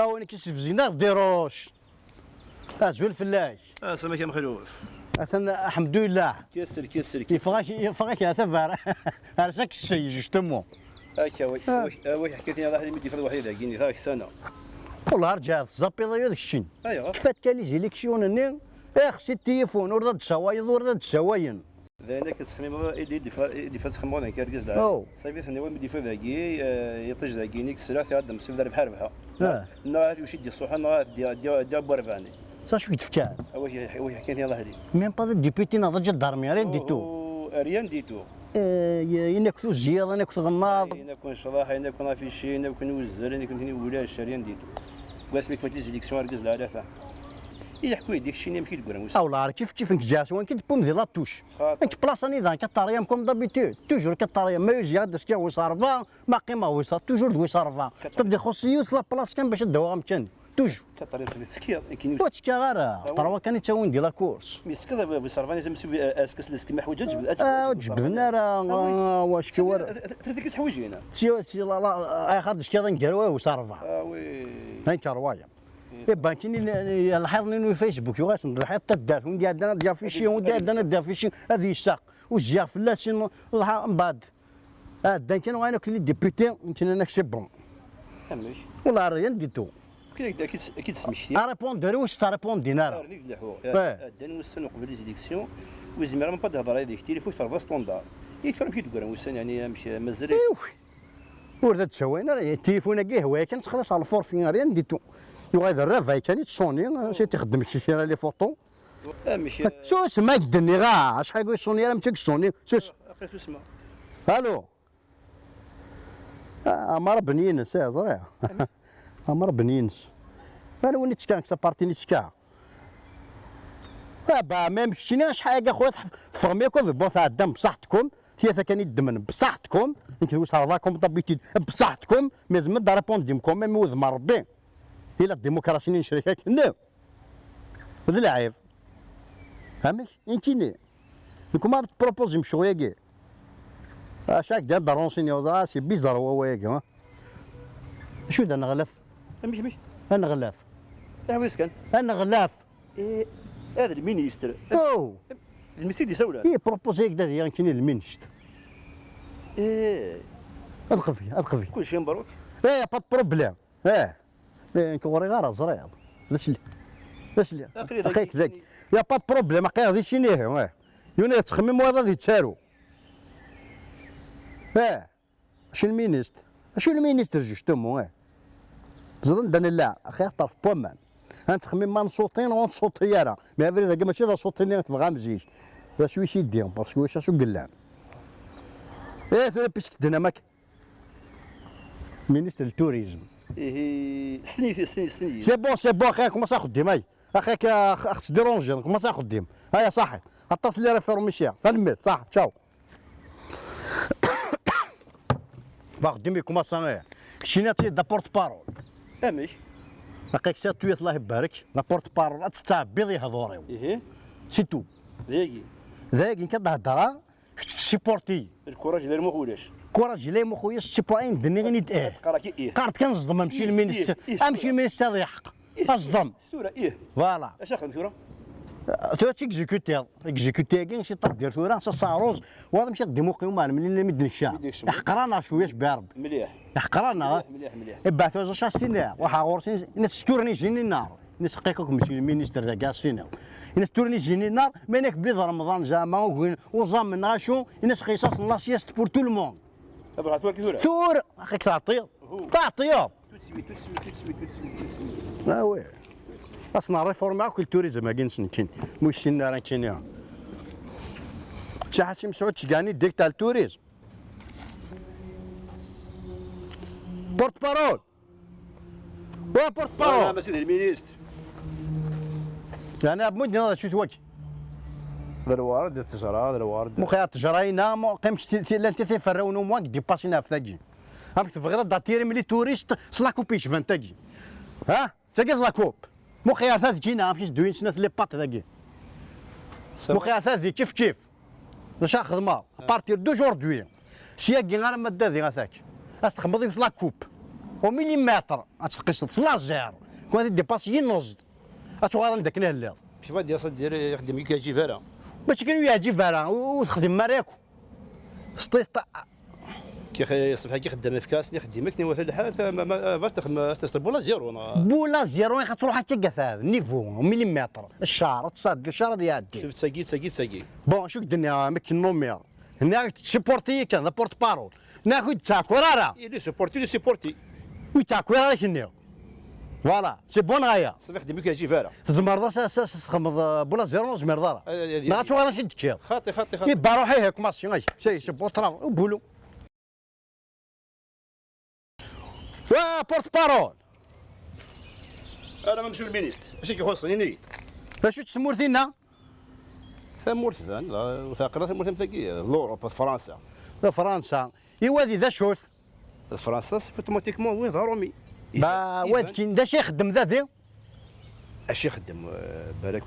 وين كيسفزينا ديروش زوين الفلاش سمك يا مخلوف. اثنا الحمد لله كسر يفغاك يا ثفر هرسك الشيء جشتمو هكا واش حكيتني على حليمي ديال واحد كاين ثاك سنه. والله رجعت زابي هذاك الشيء ايوا كيفاش كان لي زيليكسيون خصي التليفون ورد الشوايض ورد الشواين ذلك كتخمم دي فات خمون كاركز دعاء صافي ثاني هو مدي فداكي يطيج داكينيك سلا في هذا مسيف دار بحال بحال نهار يشد الصحه نهار ديال بورفاني صا شويه تفتح واش حكيتني على هذه ميم با ديبيتي نضج الدارمي رين ديتو ريان ديتو ينكثو الزياض ينكثو الناض ينكون شراحه ينكون افيشي ينكون وزر ينكون ثاني ولاش ريان ديتو واسمك فات لي زيليكسيون ركز العلاثه يحكوا يديك شي نيم كي تقول اولا كيف انك جالس وين كتبوم دي لاتوش انك بلاصه نظام كطاريام كوم دابيتود توجور كطاريام ما يجي هذا سكا ويصارفا ما قيمه ويصار توجور ويصارفا تبدي خصيوت لا بلاصه كان باش الدوام تاني توجور كطاريام سكيا كاين واتشكا غير طروا كان يتاون دي لاكورس مي سكا ويصارفا لازم مسوي اسكس لسكي ما حوجه جبدنا راه واش كيور تريك حوايجينا سي لا خاطر كذا نقروه ويصارفا وي هاي روايه بانكيني لاحظني انه فيسبوك يواس نضحي حتى الدار وندي عندنا ديال فيشي وندي عندنا ديال فيشي هذه الساق وجا فلاسين من بعد هذا كان وانا كلي ديبيتي يمكن انا سي بون فهمتش والله ريان ديتو اكيد سمشتي ريبوندر واش تريبون دينار داني وسن قبل لي زيليكسيون وزميرا ما تهضر هذيك التليفون ترفع ستوندار يكثر كي تقول وسن يعني ماشي مازال ورد تشوينا التليفون كي هو كان تخلص على الفور فين ريان ديتو يغير الرافاي كان سوني شي تخدم شي لي فوطو ماشي شو اسمك دني غا شحال يقول سوني راه متك سوني شو اسمه الو امر بنينس زريع امر بنينس انا وين تشكا بارتيني تشكا با ما مشينا شحال اخويا فغميكم في بوث عدم بصحتكم سياسه كان يدمن بصحتكم يمكن واش راكم طبيتي بصحتكم مازم دا ريبونديمكم ميم وذم ربي إلا الديمقراطية نشريك نو هذا العيب فهمت انتيني نكون ما تبروبوزي مشويه كي شاك ديال دارونسينيو سي بيزار هو ياك شو دا نغلف مش انا غلاف ويس كان انا غلاف هذا المينيستر او المسيدي سولا بروبوزي هكذا ديال كاين المينيستر ادخل فيه كل شيء مبروك با بروبليم كوري غير زريض باش لي اخيك ذاك يا با بروبليم اخي هذه شي نيه يونا تخمم هذا ذي تسارو شو المينيستر جوستومون زرن دان لا اخي طرف بومان تخمم ما نصوتين ونصوت طياره مي هذا اذا ماشي ذا صوتين تبغى مزيج لا شوي شي ديهم باسكو واش شو قلان بيسك دينامك مينيستر التوريزم سني سي بون اخي كومونس خديم هاي اخيك اخت ديرونجي كومونس خديم هيا صاحي اتصل لي ريفورميسيا فالميت صح تشاو خديمي كومونس انا كشيناتي دا بورت بارول مش اخيك سي تويت الله يبارك لا بورت بارول تستعبي لي هضوريو سي تو ذاك كتهضر سيبورتي الكوراج اللي مو ولاش كوراج لا مو خويا ستيبوين دني غني قرات كنصدم نمشي للمينيستر امشي للمينيستر هذا يحق اصدم ستوره فوالا اش اخدم ثوره تو اكزيكوتي كاين شي طاب ديال ثوره صاروز وهذا مشى ديموقراطي من مدن الشام حقرانا شويه شبارب مليح حقرانا مليح بعثوا زوج سنين وحا غورسين ناس ستورني جيني النار ناس حقيقه مشي للمينيستر تاع كاع السنين الناس تورني جيني النار مانك بليد رمضان جامع وزام من غاشو الناس قيصاص لا سياست بور تو الموند هذا عطوك ثور اخيك تعطيه وي اصلا ريفورما كولتوريزم كاينش كاين مش راه كاين شي حاسم مسعود شكاني ديك تاع التوريزم بورت بارول بورت بارول سيدي المينيستر يعني بمدن هذا شو توجه الوارد التجاره الوارد مخيات تجرينا ما قيمش لا انت تفرونو موان ديباسينا في تاجي راك تبغي داتيري ملي توريست سلاكوبيش فان تاجي تاجي لاكوب مخيات جينا مشيت دوين سنه لي بات تاجي مخيات هذه كيف واش خدمه بارتير دو جوردوي سياكي غير ماده ذي غاثاك استخدم لاكوب ومليمتر غتقيس لاجير كون ديباسي نوزد اتوغال عندك نهلا شوف هاد الياسر ديال يخدم كيجي فارا باش كانوا يعجب فارا وتخدم مراكو سطيط صباح كي خدام في كاس يخدمك نوا في الحال فاش تخدم بولا زيرو بولا زيرو خاطر حتى كذا نيفو مليمتر الشعر تصاد الشعر يعدي شوف تساقي بون شو الدنيا مك نومير هنا تسيبورتي كان بورت بارول ناخذ تاع كورارا لي سيبورتي وتاع كورارا كنيو فوالا سي بون غايا صباح يخدم كيجي فارا زمر تخمض بولا زيرو زمر دار ما غاتشوف انا شد كير خاطي يبا روحي هيك ماشي غايش سي بوطرا وبولو بورت بارول انا ما مسؤول المينيستر اش كيخصني ني باش تسمور فينا ثمورت وثاقرة ثمورت متاكي لوروب فرنسا فرنسا يوادي ذا شوت فرنسا اوتوماتيكمون وين ضرومي با واد كي دا شي يخدم ذا ذي اش يخدم بالك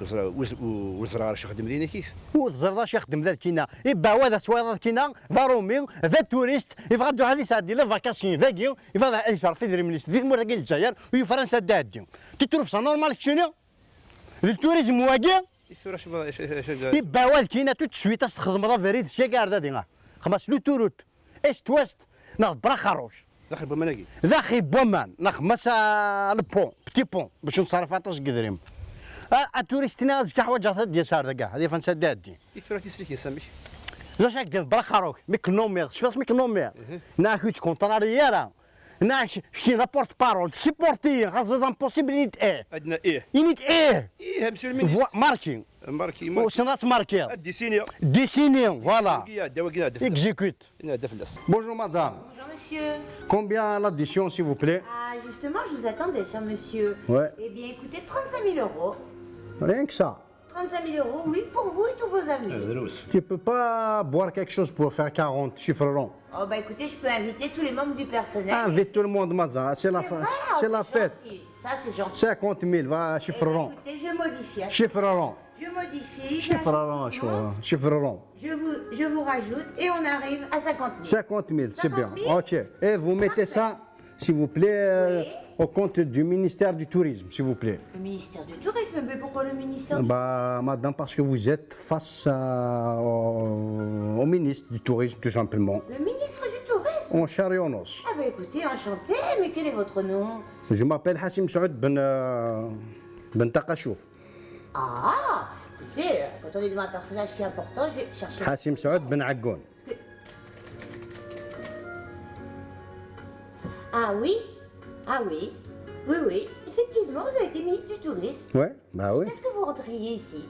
وزرار اش يخدم لينا كيف وزرار اش يخدم ذا كينا يبا واد تويض كينا ضرومي ذا توريست يفغدو هذه ساعه لا فاكاسيون ذاكي يفضل يصرف في دريمليست ديك مورا كاين الجزائر وي فرنسا دادي تتروف سا نورمال شنو التوريزم واقع يبا واد كينا تو تسويت تخدم راه فريد شي كاردا دينا خمس لو توروت اش توست ناخذ برا خروج داخل بوماناكي داخل بومان نخمس البون بتي بون باش نصرف 11 قدريم التوريستنا زكا حوايج ديال شهر كاع هذه فانسا دادي يتفراتي سليك يا سامي زاش هكا برا خروج ميكنومير شفاش ميكنومير ناخذ كونترارييرا ناش شي رابورت بارول سيبورتي خاص امبوسيبل نيت عندنا ينيت مسيو المينيستر ماركي ماركي وسنات ماركي ديسينيو فوالا اكزيكوت هذا فلاس بونجور مدام Bonjour monsieur. Combien l'addition s'il vous plaît? Ah justement je vous attendais cher monsieur. Ouais. Eh bien écoutez 35 000 euros. Rien que ça. 35 000 euros oui pour vous et tous vos amis. Tu peux pas boire quelque chose pour faire 40 chiffres ronds? Oh bah écoutez je peux inviter tous les membres du personnel. Invite tout le monde, Maza. C'est la vrai, c'est la fête. gentil. Ça c'est gentil. 50 000, va, Eh chiffre ben, rond. écoutez je modifie. hein. Chiffre rond. Je modifie. Chiffre rond, chiffre rond. Je vous rajoute et on arrive à 50 000. 50 000, c'est bien. 50 000. Ok. Et vous mettez ça, s'il vous plaît, Oui. au compte du ministère du Tourisme, s'il vous plaît. Le ministère du Tourisme, mais pourquoi le ministère du Bah, madame, parce que vous êtes face au ministre du Tourisme, tout simplement. Le ministre du Tourisme. En Charionos. Ah bah écoutez enchanté, mais quel est votre nom? Je m'appelle Hassim Saoud Ben Taqachouf. Ah écoutez, quand on est devant un personnage si important, je vais chercher. Hassim Saoud Ben Aggoun. Ah oui? Ah oui? Oui, oui. Effectivement, vous avez été ministre du Tourisme. Ouais, bah oui. Est-ce que vous rentriez ici?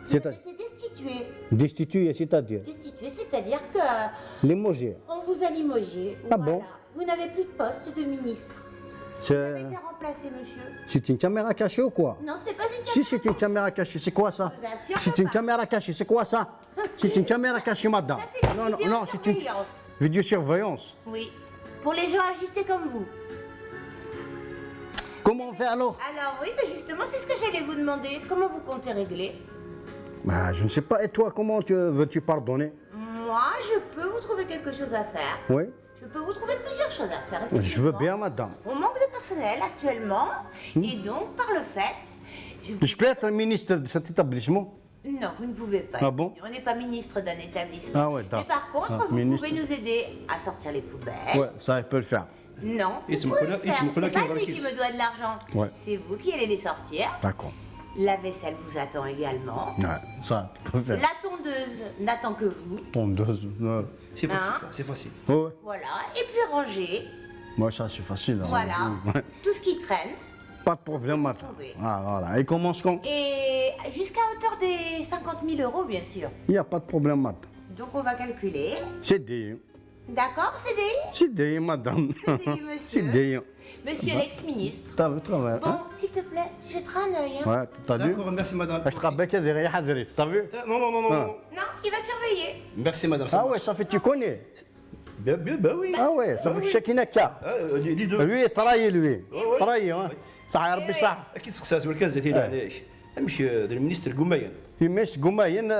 Vous C'est avez été destitué. destitué, c'est-à-dire Destitué, c'est-à-dire que limogé. on vous a limogé. Ah bon? Vous n'avez plus de poste de ministre. Vous C'est avez été remplacé, monsieur. c'est une caméra cachée ou quoi? Non, ce n'est pas une Si c'est une caméra cachée, c'est quoi ça? Je vous assure C'est que une pas. caméra cachée, c'est quoi ça? C'est une caméra cachée, madame. Ça, c'est Non, une non, non, c'est une vidéosurveillance. vidéosurveillance. Oui. Pour les gens agités comme vous. Comment on fait alors? Alors oui, mais justement, c'est ce que j'allais vous demander. Comment vous comptez régler? Bah, je ne sais pas. Et toi, comment veux-tu pardonner? Moi, je peux vous trouver quelque chose à faire. Oui. Je peux vous trouver plusieurs choses à faire. Je veux effectivement. bien, madame. On manque de personnel actuellement, et donc par le fait, Je peux être ministre de cet établissement? non, vous ne pouvez pas. Ah bon? On n'est pas ministre d'un établissement. Ah ouais, Mais d'accord. par contre, Ah, vous ministre. pouvez nous aider à sortir les poubelles. Ouais, ça, il peut le faire. Non, Et vous c'est mon pouvez collègue- le et c'est faire. mon collègue C'est qui pas va lui le qui faire. me doit de l'argent. Ouais. C'est vous qui allez les sortir. D'accord. La vaisselle vous attend également. Ouais, ça, tu peux faire. La tondeuse n'attend que vous. Tondeuse. Ouais. C'est facile Hein ça, c'est facile. Ouais. Voilà. Et puis ranger. Moi, ça, c'est facile. hein. Voilà. Ouais. Tout ce qui traîne. Pas de problème, madame. Trouvé. Ah, voilà. Et commence quand? Et jusqu'à hauteur des 50 000 euros, bien sûr. Il n'y a pas de problème, madame. Donc on va calculer. C'est dit. D'accord, CDI? C'est dit, madame. CDI, monsieur. C'est dit. Monsieur l'ex-ministre. T'as vu, toi, ouais. Bon, s'il te plaît, jetterai un œil. hein. Ouais, t'as vu? D'accord, merci madame. Je travaille derrière Hadri, t'as vu? Non, non, non, non, Ah. non. Non, il va surveiller. Merci madame. ça Ah ouais, marche. ça fait tu connais. Bien, bien, bah oui. Ah ouais, ça fait que chacun a qu'à. Les deux. Lui, travaille lui. ouais. Travaille, hein. Ça a ربي صح. اكيد سقساس والكاز زيت عليك امشي المينيستر قميان يمش قماين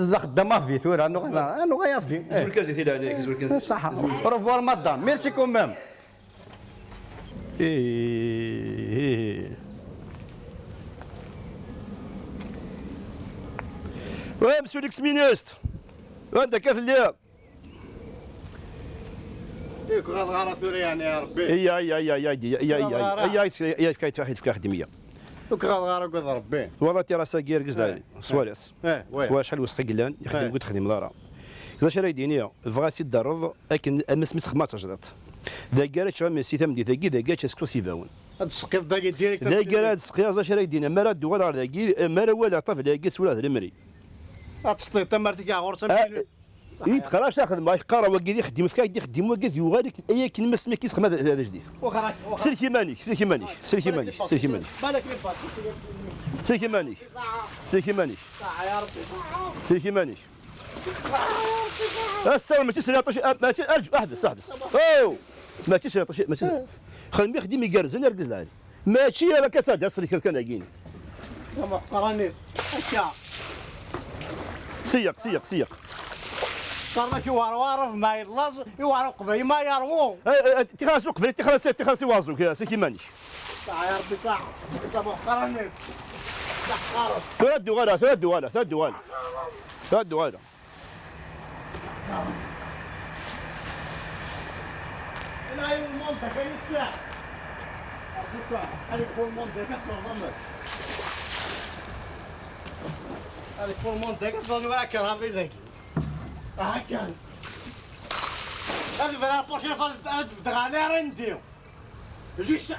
ذا خدامه في ثور انو غير في. زول الكاز زيت عليك زول الكاز صح. ريفوار مدام. ميرسي كومام. ايه وين مسيو ليكس مينيستر وانت كيف الليل ياك غاض ثوري يعني يا ربي اي كايت واحد في خدميه ياك غاض ربي والله تي راسا كير كزداري سواليس وي سوا شحال وسخ قلان يخدم قلت خدم دارا إذا شرا يدينيا بغا سي دارض لكن امس مسخ تجدط ذا قالت شو ميسي ثم دي ذاكي ذا قالت اسكو سيفاون هاد السقيف داكي ديريكت ذا قالت سقيا زا شرا يدينا ما راد ولا ذاكي ما ولا طف ذاكي سولا المري هاد السطيط تمرتي كاع غرسه يتقراش تاخذ ما يقرا وقيد يخدم في كايد يخدم وقيد يغادك اي كلمه سمي كيسخدم هذا جديد سلكي مانيك سلكي مانيك سلكي مانيك سلكي مانيك بالك سلكي مانيك سلكي مانيك يا ربي سلكي مانيك السلام ما تسري ما احبس او ما تسري ما تسري خليني يخدم يقرزن يرقز العالي ماشي انا كتهدر سلك كان عقيني يا محترمين هكا سيق صار يوارف ما يلاز يوارف قبل ما يروو تخلص قبل تخلص وازو سلكي مانيش يا ربي صح انت محترمين ثلاث دوالة لا يوم المنطقة كاين الساعة أرجوك هذيك فوق المنطقة كتشرب هذيك فوق المنطقة كتشرب هكا هافي زاكي هكا هذه فيها البوشين فاز تدغالي راه نديو جيش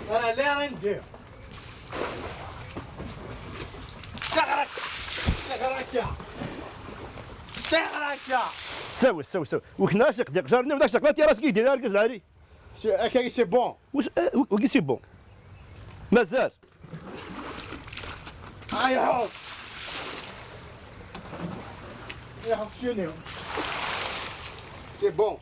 انا لا راه نديو تغرك سوي وكناش يقدر جارنا وداك شقلات يا راسك يدير ركز العري هكا سي بون وكي سي بون مازال هاي حوض يا حوض شنو سي بون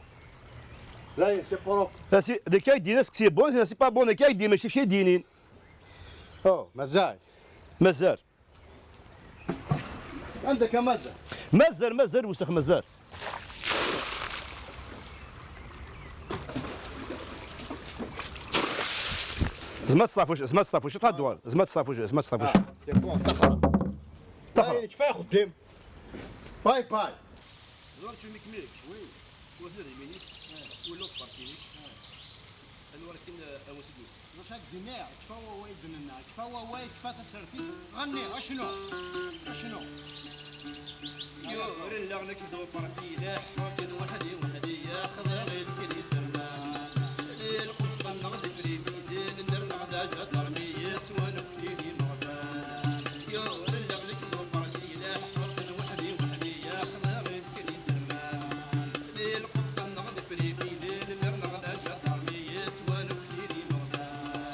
لا سي بروب سي دي كاي دي ناس سي بون سي با بون كاي دي ماشي شي دينين او مازال عندك مازال وسخ مازال زعما تصافوش شو الدوار زعما تصافوش سي بون تخرج كفايه خدام باي زور شو مكملك وي وزنا يمينيس ولو بارتينيك انا ولكن اوسدوس واش هاد الدماغ كفاوا وايد لنا كفاوا وايد كفا تسرتي غني اشنو يو رلا انا كي دو بارتي لا حوت وحدي ياخذ غير كلي سلمان القصه النغد في فيدين ندير نغدا جات رميس وانا فيني مغبان يو رلا انا كي دو بارتي لا حوت وحدي ياخذ غير كلي سلمان القصه النغد في فيدين ندير نغدا جات رميس وانا فيني مغبان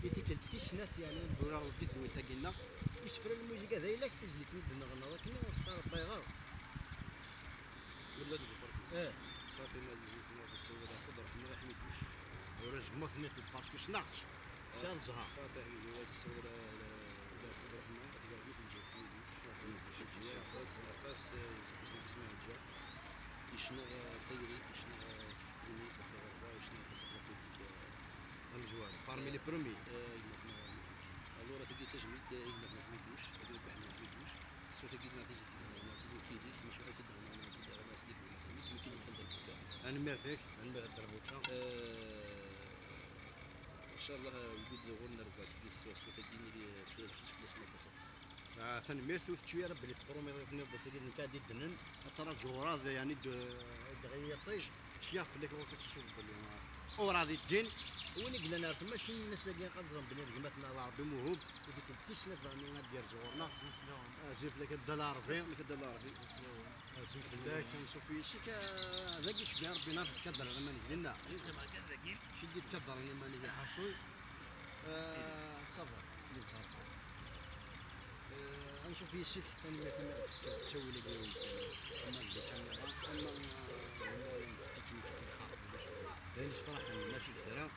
يتكل في سنات يعني بورا ردي دويل تاكينا يسفر الموسيقى ذا الا كتجلي تمدنا غنا لكن وسقار الطيغار ولا ديال برضو اه فاطمه زيد في السويد خضر حنا راح نكوش ورا جمع في نت باسكو شناقش شاد الزهر فاتح الجواز السويد لا خضر حنا تقدر مثل جوج خميس خاص قاس اسمها الجا يشنو ثيري يشنو فكوني كفر غربا يشنو تصفر بيتيك الجوار بارمي لي برومي الورا تبي تجميد هنا ما حميدوش هذول ما حميدوش الصوت كي نعطيش نعطيو كيديك مش واحد يصدق انا نصدق انا صديق يمكن نفضل بكا انا ميرتك انا ميرت دربوكا ان شاء الله وجود غنى رزاق في الصوت الديني في فلسطين بساطس ثاني ميرث وثشويه ربي اللي تبرومي في نض سيدي نكادي دنن ترى جوراد يعني دغيطيج تشياف لك وكتشوف بلي وراضي الدين وين قلنا نعرف ماشي الناس اللي قازرين بلي مثلا ربي موهوب وديك التسنه فهمنا ديال زورنا زيف لك الدولار في لك الدولار زيف لك نشوف في شيك ذاك شكا ربي نار تكدر لما نقلنا انت ما كان ذاكي شدي تكدر لما نجي حصوي صبر نشوف في الشيك ثاني ما تسوي لي بيهم اما اللي كان اما تكنيك الخرب لانش فرح ماشي دايره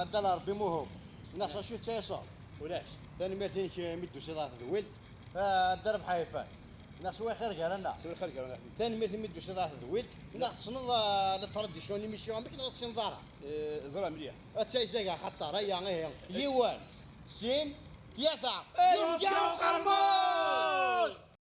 الدولار بموهوب الناس شو تيصل ولاش ثاني ما ثانيك مدو صداق ذويلت الدرب حيفان الناس هو خير قالنا سوي خارج انا ثاني ما مدو صداق ذويلت الناس صنض الترديشن ايميسيون بك نوص نظاره زرع مليح تايزاكا خطر هي يوان سين ثلاثه يرجعوا قرمون